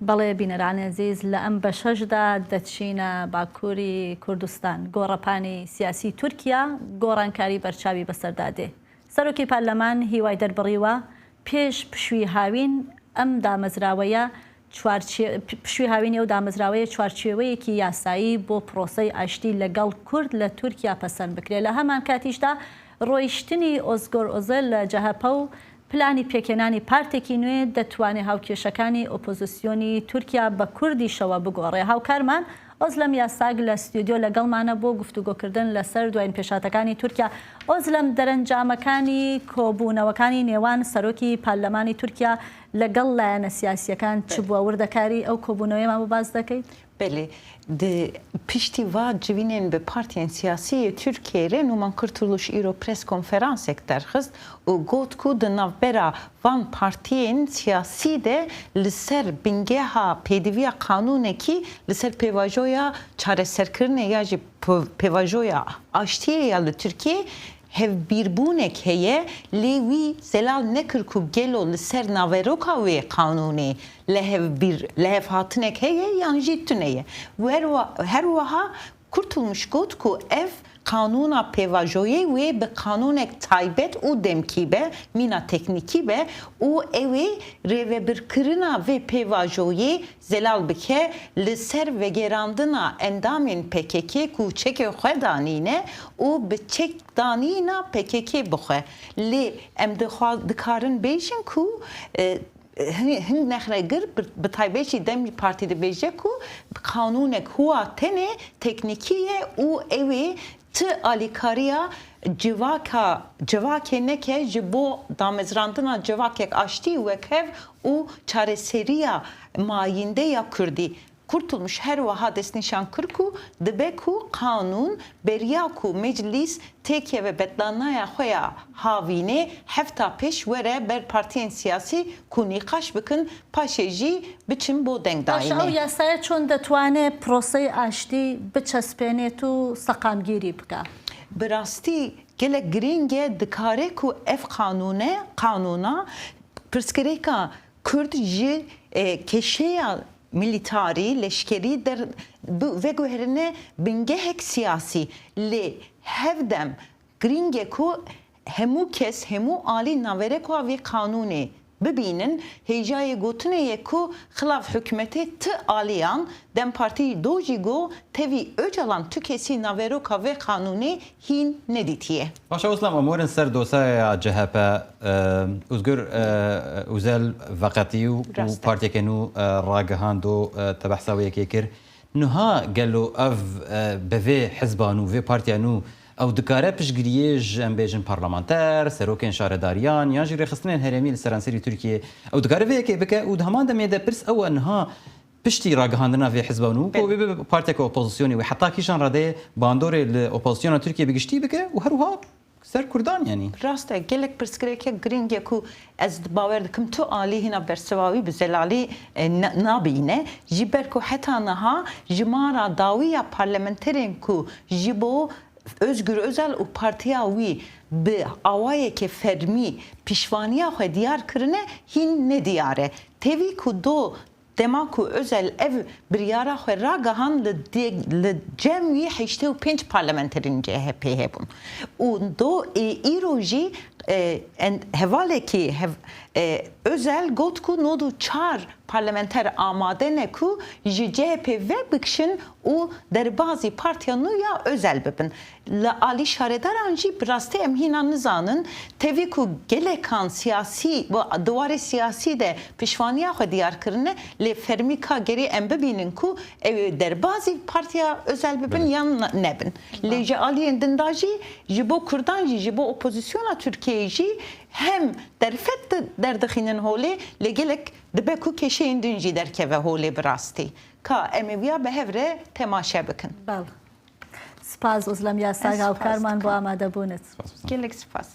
بەڵێ بینەران عزیز لە ئەم بەشەشدا دەچینە باکووری کوردستان گۆڕەپانی سیاسی تورکیا گۆڕانکاری بەرچاوی بەسەردادێ سەرۆکی پارلەمان هیوای دەربڕیوە پێش پشووی هاوین ئەم دامەزراوەیە پشووی هاوینی ئەو دامەزراوەیە چوارچێوەیەکی یاسایی بۆ پرۆسەی ئاشتی لەگەڵ کورد لە تورکیا پەسەند بکرێت لە هەمان کاتیشدا ڕۆیشتنی ئۆزگۆر ئۆزل لە جەهەپە و پلانی پێکێنانی پارتێکی نوێ دەتوانێت هاوکێشەکانی ئۆپۆزیسیۆنی تورکیا بە کوردیشەوە بگۆڕێ. هاوکارمان ئۆزلەم یاساگ لە ستودیۆ لەگەڵمانە بۆ گفتوگۆکردن لەسەر دوایین پێشاتەکانی تورکیا. ئۆزلەم دەرەنجامەکانی کۆبوونەوەکانی نێوان سەرۆکی پارلەمانی تورکیا لەگەڵ لایەنە سیاسیەکان چ بووە وردەکاری ئەو کۆبوونەوەیمان بۆ باز دەکەیت؟ بله پشتی و جوینن به پارتیان سیاسی ترکیه نومان کرتولوش ایرو پرس کنفرانسک درخست و گوت کو د نوبرا وان پارتیان سیاسی ده لسر بنگه ها پیدوی قانون کی لسر پیواجویا چاره سرکرنه یا جی پیواجویا آشتیه یا لترکیه هف بیربونک هیه لیوی زلال نکر کو گلو لسر ناوروکا وی قانونی لهف هاتنک هیه yani جیتونه و هر وها kurtulmuş گوت کو اف قانونا پیواجویی و به قانونک تایبت او دمکیبه مینا تکنیکی به او اوی روی برکرنا و پیواجویی زلال بکه لسر و گراندنا اندامین PKK کو چک خدانینه او به چک دانینا PKK بخه لی ام دکارن بیشن کو هند نخرگر به تایبشی دمی پارتی د بیجه کو قانونک هوا تنه تکنیکیه او اوی ت آلیکاریا جواکه نکه جبو دامزراندنا جواکک آشتی وکهv او çare seriya mayinde ya Kürdi kurtulmuş her vahades nişan kırku debeku kanun beriyaku meclis teke ve betlanaya xoya havine hefta peş vere ber partiyen siyasi kunikaş bıkın paşeji biçim bu denk daimi. Aşağı yasaya çon detwane prosayı açtı biçespenetu sakamgiri bıka. Birasti gele gringe dikare ku ef kanuna perskereka Kürt ji keşeya militari, leşkeri der ve göherine bingehek siyasi le hevdem gringe ku hemu kes hemu ali navere ku ve kanuni bibinin heycayı gotuneye ku xilaf hükümeti t aliyan dem parti dojigo tevi öcalan tükesi naveroka ve kanuni hin neditiye. Başa Oslam amorun ser dosaya CHP uzgur uzel vaqati u partiyekenu ragahando tabahsawiye kekir nuha galo av beve hizbanu ve partiyanu او دکاره پشگریه جنب بیشن پارلمانتر سروکن شارداریان یا جری خستن هرمی لسرانسری ترکیه او دکاره وی که بکه او دهمان دمیده پرس او انها پشتی راگهاندنا في حزبانو کو به پارتی کو اپوزیسیونی و حتی کیشان راده باندور الاپوزیسیون ترکیه بگشتی بکه و هروها سر کردان یعنی راسته گلک پرسکری که گرینگ کو از باور دکم تو عالی هنا برسواوی بزلالی نابینه جبر کو حتی نها جمارا داویا پارلمانترین کو جبو Özgür Özel o partiya wî bi awayeke fermî pişvaniya xwe diyar kirine hîn nediyare. Tevî ku do dema ku Özel ev biryara xwe ragahan li cem wî 85 parlamenterên CHP hebûn. û do îro jî hevalekî Özel got ku nodu çar parlamenter amade ne ku ji CHP ve bikşin û derbazî partiyanû ya Özel bibin. Li alî şaredaran jî bi rastî em hîna nizanin tevî ku gelekan siyasî ve duwarê siyasî de pişvaniya xwe diyar kirine lê fermîka gerî em bibînin ku ew derbazî partiya Özel bibin yan nebin. Lê ji aliyên dinda jî ji bo Kurdan jî ji bo opozisyona Türkiye jî hem derfet derdixînin holê lê gelek dibe ku keşeyên din jî derkeve holê bi rastî ka em ê wiya bi hev re temaşe bikin. Spas Özlem Yasag hawkarman bo amade bûnit. Gelek spas.